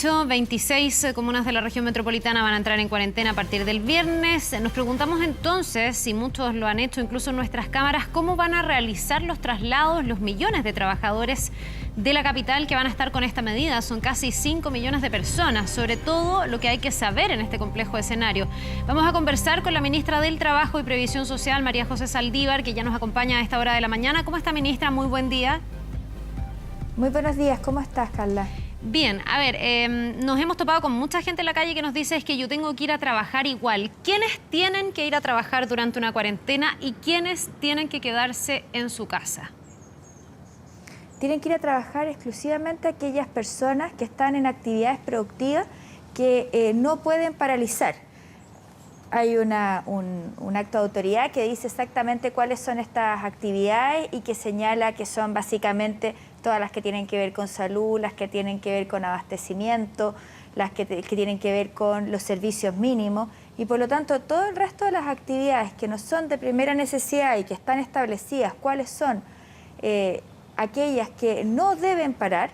dicho, 26 comunas de la región metropolitana van a entrar en cuarentena a partir del viernes. Nos preguntamos entonces, si muchos lo han hecho, incluso en nuestras cámaras, cómo van a realizar los traslados los millones de trabajadores de la capital que van a estar con esta medida. Son casi 5 millones de personas, sobre todo lo que hay que saber en este complejo escenario. Vamos a conversar con la ministra del Trabajo y Previsión Social, María José Saldívar, que ya nos acompaña a esta hora de la mañana. ¿Cómo está, ministra? Muy buen día. Muy buenos días. ¿Cómo estás, Carla? Bien, a ver, nos hemos topado con mucha gente en la calle que nos dice es que yo tengo que ir a trabajar igual. ¿Quiénes tienen que ir a trabajar durante una cuarentena y quiénes tienen que quedarse en su casa? Tienen que ir a trabajar exclusivamente aquellas personas que están en actividades productivas que no pueden paralizar. Hay un acto de autoridad que dice exactamente cuáles son estas actividades y que señala que son básicamente todas las que tienen que ver con salud, las que tienen que ver con abastecimiento, las que tienen que ver con los servicios mínimos y por lo tanto todo el resto de las actividades que no son de primera necesidad y que están establecidas cuáles son aquellas que no deben parar.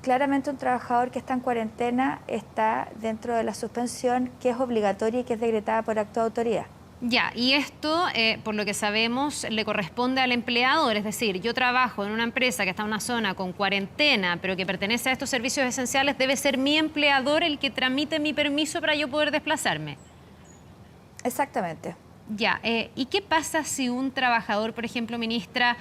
Claramente un trabajador que está en cuarentena está dentro de la suspensión que es obligatoria y que es decretada por acto de autoridad. Ya, y esto, por lo que sabemos, le corresponde al empleador. Es decir, yo trabajo en una empresa que está en una zona con cuarentena, pero que pertenece a estos servicios esenciales, debe ser mi empleador el que tramite mi permiso para yo poder desplazarme. Exactamente. Ya, ¿y qué pasa si un trabajador, por ejemplo, ministra,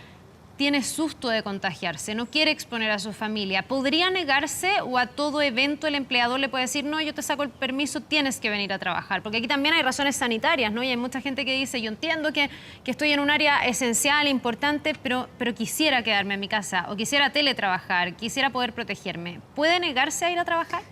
tiene susto de contagiarse, no quiere exponer a su familia? ¿Podría negarse o a todo evento el empleador le puede decir, no, yo te saco el permiso, tienes que venir a trabajar? Porque aquí también hay razones sanitarias, ¿no? Y hay mucha gente que dice, yo entiendo que estoy en un área esencial, importante, pero quisiera quedarme en mi casa o quisiera teletrabajar, quisiera poder protegerme. ¿Puede negarse a ir a trabajar?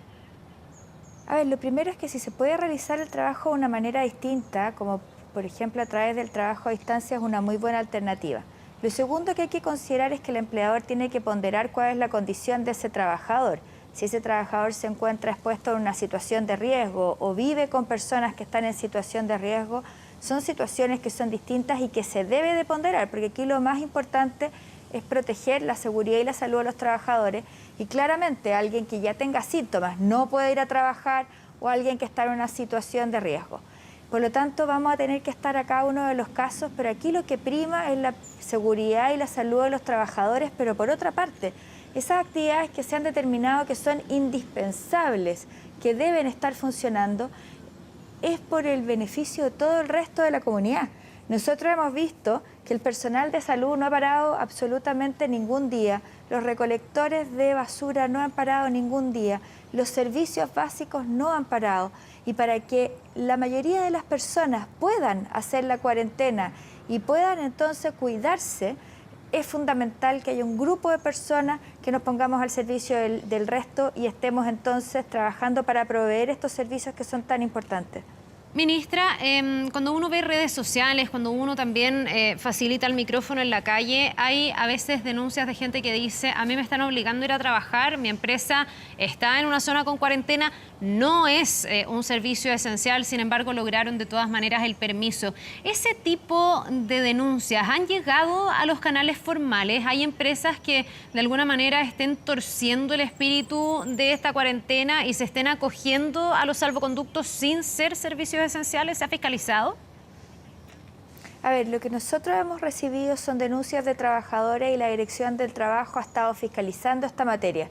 A ver, lo primero es que si se puede realizar el trabajo de una manera distinta, como por ejemplo a través del trabajo a distancia, es una muy buena alternativa. Lo segundo que hay que considerar es que el empleador tiene que ponderar cuál es la condición de ese trabajador. Si ese trabajador se encuentra expuesto en una situación de riesgo o vive con personas que están en situación de riesgo, son situaciones que son distintas y que se debe de ponderar, porque aquí lo más importante es proteger la seguridad y la salud de los trabajadores y claramente alguien que ya tenga síntomas no puede ir a trabajar o alguien que está en una situación de riesgo. Por lo tanto, vamos a tener que estar a cada uno de los casos, pero aquí lo que prima es la seguridad y la salud de los trabajadores, pero por otra parte, esas actividades que se han determinado que son indispensables, que deben estar funcionando, es por el beneficio de todo el resto de la comunidad. Nosotros hemos visto que el personal de salud no ha parado absolutamente ningún día, los recolectores de basura no han parado ningún día, los servicios básicos no han parado. Y para que la mayoría de las personas puedan hacer la cuarentena y puedan entonces cuidarse, es fundamental que haya un grupo de personas que nos pongamos al servicio del resto y estemos entonces trabajando para proveer estos servicios que son tan importantes. Ministra, cuando uno ve redes sociales, cuando uno también facilita el micrófono en la calle, hay a veces denuncias de gente que dice, a mí me están obligando a ir a trabajar, mi empresa está en una zona con cuarentena, no es un servicio esencial, sin embargo lograron de todas maneras el permiso. ¿Ese tipo de denuncias han llegado a los canales formales? ¿Hay empresas que de alguna manera estén torciendo el espíritu de esta cuarentena y se estén acogiendo a los salvoconductos sin ser servicios esenciales? ¿Se ha fiscalizado? A ver, lo que nosotros hemos recibido son denuncias de trabajadores y la Dirección del Trabajo ha estado fiscalizando esta materia.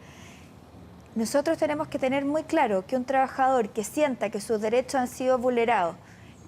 Nosotros tenemos que tener muy claro que un trabajador que sienta que sus derechos han sido vulnerados,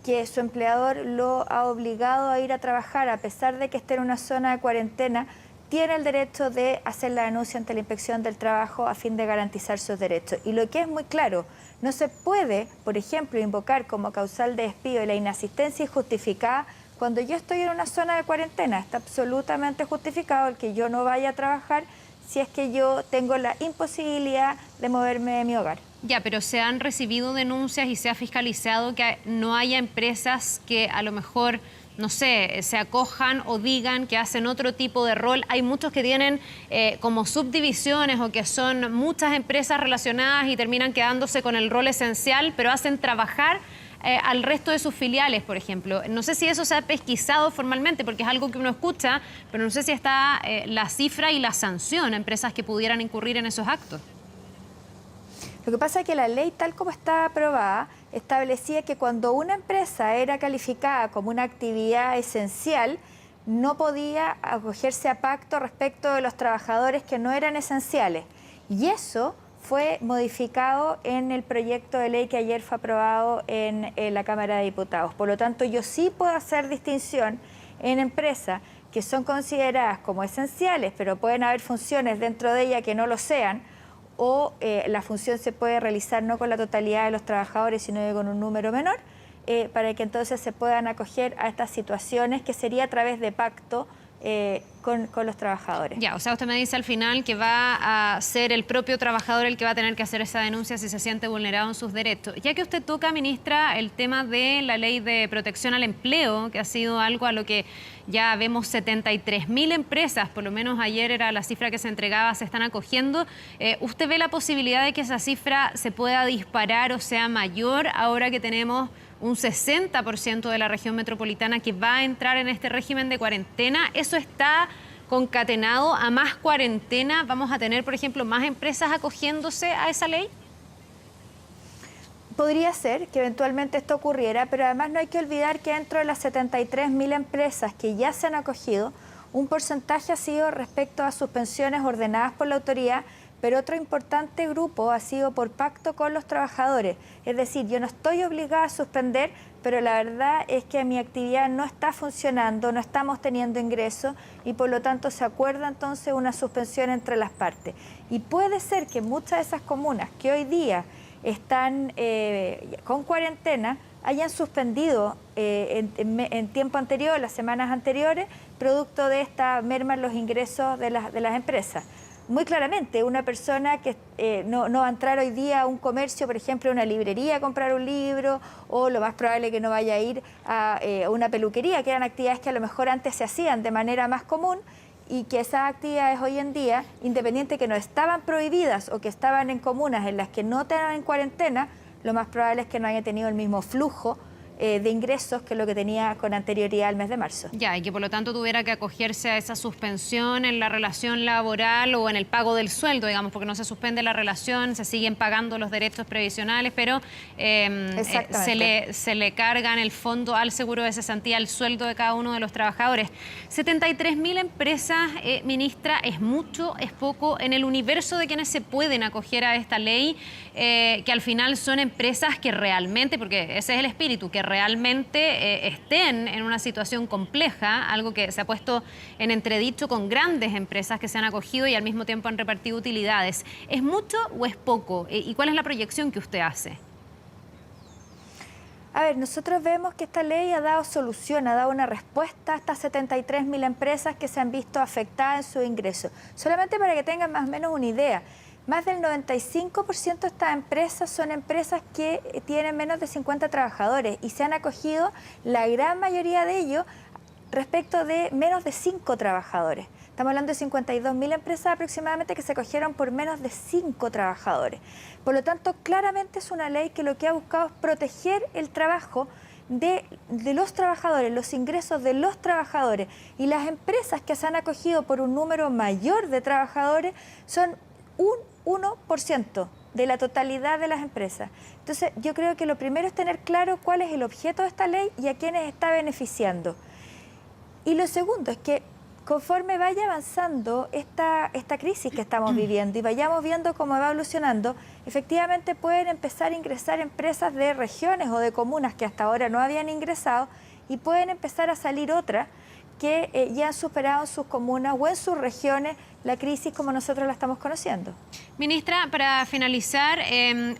que su empleador lo ha obligado a ir a trabajar a pesar de que esté en una zona de cuarentena, tiene el derecho de hacer la denuncia ante la Inspección del Trabajo a fin de garantizar sus derechos. Y lo que es muy claro, no se puede, por ejemplo, invocar como causal de despido la inasistencia injustificada cuando yo estoy en una zona de cuarentena. Está absolutamente justificado el que yo no vaya a trabajar si es que yo tengo la imposibilidad de moverme de mi hogar. Ya, pero se han recibido denuncias y se ha fiscalizado que no haya empresas que a lo mejor, no sé, se acojan o digan que hacen otro tipo de rol. Hay muchos que tienen como subdivisiones o que son muchas empresas relacionadas y terminan quedándose con el rol esencial, pero hacen trabajar al resto de sus filiales, por ejemplo. No sé si eso se ha pesquisado formalmente, porque es algo que uno escucha, pero no sé si está la cifra y la sanción a empresas que pudieran incurrir en esos actos. Lo que pasa es que la ley, tal como está aprobada, establecía que cuando una empresa era calificada como una actividad esencial, no podía acogerse a pacto respecto de los trabajadores que no eran esenciales. Y eso fue modificado en el proyecto de ley que ayer fue aprobado en la Cámara de Diputados. Por lo tanto, yo sí puedo hacer distinción en empresas que son consideradas como esenciales, pero pueden haber funciones dentro de ella que no lo sean, o la función se puede realizar no con la totalidad de los trabajadores, sino con un número menor, para que entonces se puedan acoger a estas situaciones, que sería a través de pacto con los trabajadores. Ya, o sea, usted me dice al final que va a ser el propio trabajador el que va a tener que hacer esa denuncia si se siente vulnerado en sus derechos. Ya que usted toca, ministra, el tema de la ley de protección al empleo, que ha sido algo a lo que ya vemos 73.000 empresas, por lo menos ayer era la cifra que se entregaba, se están acogiendo. ¿Usted ve la posibilidad de que esa cifra se pueda disparar o sea mayor ahora que tenemos un 60% de la región metropolitana que va a entrar en este régimen de cuarentena? ¿Eso está concatenado a más cuarentena? ¿Vamos a tener, por ejemplo, más empresas acogiéndose a esa ley? Podría ser que eventualmente esto ocurriera, pero además no hay que olvidar que dentro de las 73.000 empresas que ya se han acogido, un porcentaje ha sido respecto a suspensiones ordenadas por la autoridad, pero otro importante grupo ha sido por pacto con los trabajadores. Es decir, yo no estoy obligada a suspender, pero la verdad es que mi actividad no está funcionando, no estamos teniendo ingresos y por lo tanto se acuerda entonces una suspensión entre las partes. Y puede ser que muchas de esas comunas que hoy día están con cuarentena hayan suspendido en tiempo anterior, las semanas anteriores, producto de esta merma en los ingresos de las empresas. Muy claramente, una persona que no va a entrar hoy día a un comercio, por ejemplo, a una librería a comprar un libro, o lo más probable es que no vaya a ir a una peluquería, que eran actividades que a lo mejor antes se hacían de manera más común, y que esas actividades hoy en día, independiente que no estaban prohibidas o que estaban en comunas en las que no estaban en cuarentena, lo más probable es que no haya tenido el mismo flujo de ingresos que lo que tenía con anterioridad al mes de marzo. Ya, y que por lo tanto tuviera que acogerse a esa suspensión en la relación laboral o en el pago del sueldo, digamos, porque no se suspende la relación, se siguen pagando los derechos previsionales, pero se le carga en el fondo al seguro de cesantía el sueldo de cada uno de los trabajadores. 73.000 empresas, ministra, ¿es mucho, es poco? En el universo de quienes se pueden acoger a esta ley, que al final son empresas que realmente, porque ese es el espíritu, que realmente estén en una situación compleja, algo que se ha puesto en entredicho con grandes empresas que se han acogido y al mismo tiempo han repartido utilidades. ¿Es mucho o es poco? ¿Y cuál es la proyección que usted hace? A ver, nosotros vemos que esta ley ha dado solución, ha dado una respuesta a estas 73.000 empresas que se han visto afectadas en su ingreso. Solamente para que tengan más o menos una idea, más del 95% de estas empresas son empresas que tienen menos de 50 trabajadores y se han acogido la gran mayoría de ellos respecto de menos de 5 trabajadores. Estamos hablando de 52.000 empresas aproximadamente que se acogieron por menos de 5 trabajadores. Por lo tanto, claramente es una ley que lo que ha buscado es proteger el trabajo de los trabajadores, los ingresos de los trabajadores. Y las empresas que se han acogido por un número mayor de trabajadores son un 1% de la totalidad de las empresas. Entonces, yo creo que lo primero es tener claro cuál es el objeto de esta ley y a quiénes está beneficiando. Y lo segundo es que conforme vaya avanzando esta crisis que estamos viviendo y vayamos viendo cómo va evolucionando, efectivamente pueden empezar a ingresar empresas de regiones o de comunas que hasta ahora no habían ingresado y pueden empezar a salir otras que ya han superado en sus comunas o en sus regiones la crisis como nosotros la estamos conociendo. Ministra, para finalizar,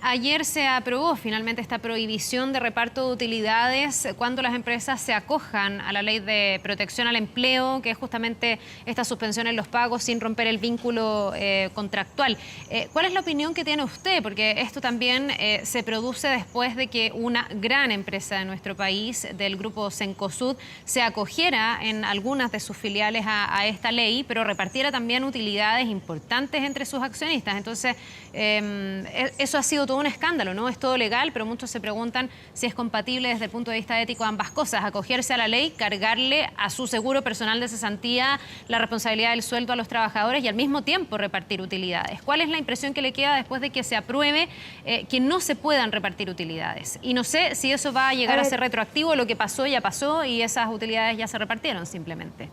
ayer se aprobó finalmente esta prohibición de reparto de utilidades cuando las empresas se acojan a la ley de protección al empleo, que es justamente esta suspensión en los pagos sin romper el vínculo contractual. ¿Cuál es la opinión que tiene usted? Porque esto también se produce después de que una gran empresa de nuestro país, del grupo Cencosud, se acogiera en algunas de sus filiales a esta ley, pero repartiera también utilidades importantes entre sus accionistas. Entonces, eso ha sido todo un escándalo, ¿no? Es todo legal, pero muchos se preguntan si es compatible desde el punto de vista ético ambas cosas, acogerse a la ley, cargarle a su seguro personal de cesantía la responsabilidad del sueldo a los trabajadores y al mismo tiempo repartir utilidades. ¿Cuál es la impresión que le queda después de que se apruebe que no se puedan repartir utilidades? Y no sé si eso va a llegar a ser retroactivo, lo que pasó ya pasó y esas utilidades ya se repartieron simplemente.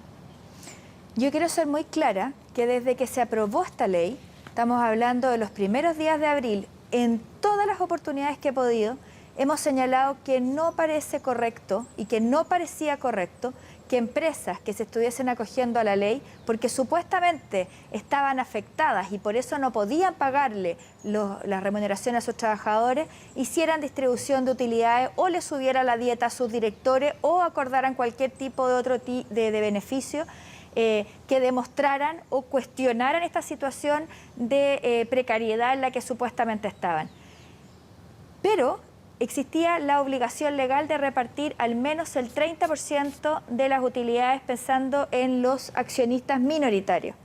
Yo quiero ser muy clara que desde que se aprobó esta ley, estamos hablando de los primeros días de abril, en todas las oportunidades que he podido, hemos señalado que no parece correcto y que no parecía correcto que empresas que se estuviesen acogiendo a la ley, porque supuestamente estaban afectadas y por eso no podían pagarle la remuneración a sus trabajadores, hicieran distribución de utilidades o les subieran la dieta a sus directores o acordaran cualquier tipo de otro de beneficio que demostraran o cuestionaran esta situación de precariedad en la que supuestamente estaban. Pero existía la obligación legal de repartir al menos el 30% de las utilidades pensando en los accionistas minoritarios.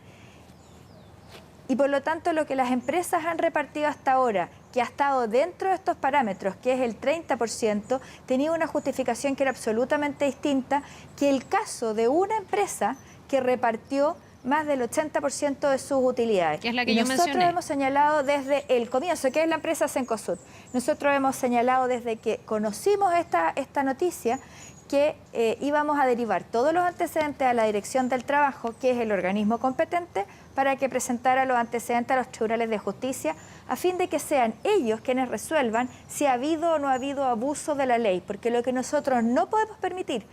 Y por lo tanto lo que las empresas han repartido hasta ahora, que ha estado dentro de estos parámetros, que es el 30%, tenía una justificación que era absolutamente distinta que el caso de una empresa que repartió más del 80% de sus utilidades. Que es la que y yo nosotros mencioné. hemos señalado desde el comienzo, que es la empresa Cencosud. Nosotros hemos señalado desde que conocimos esta noticia que íbamos a derivar todos los antecedentes a la Dirección del Trabajo, que es el organismo competente, para que presentara los antecedentes a los tribunales de justicia, a fin de que sean ellos quienes resuelvan si ha habido o no ha habido abuso de la ley, porque lo que nosotros no podemos permitir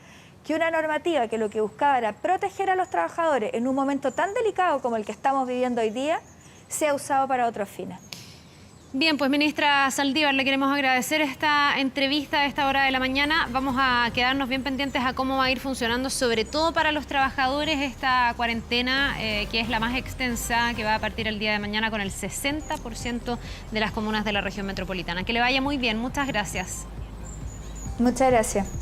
que una normativa que lo que buscaba era proteger a los trabajadores en un momento tan delicado como el que estamos viviendo hoy día, sea usado para otros fines. Bien, pues ministra Saldívar, le queremos agradecer esta entrevista a esta hora de la mañana. Vamos a quedarnos bien pendientes a cómo va a ir funcionando, sobre todo para los trabajadores, esta cuarentena que es la más extensa, que va a partir el día de mañana con el 60% de las comunas de la región metropolitana. Que le vaya muy bien, muchas gracias. Muchas gracias.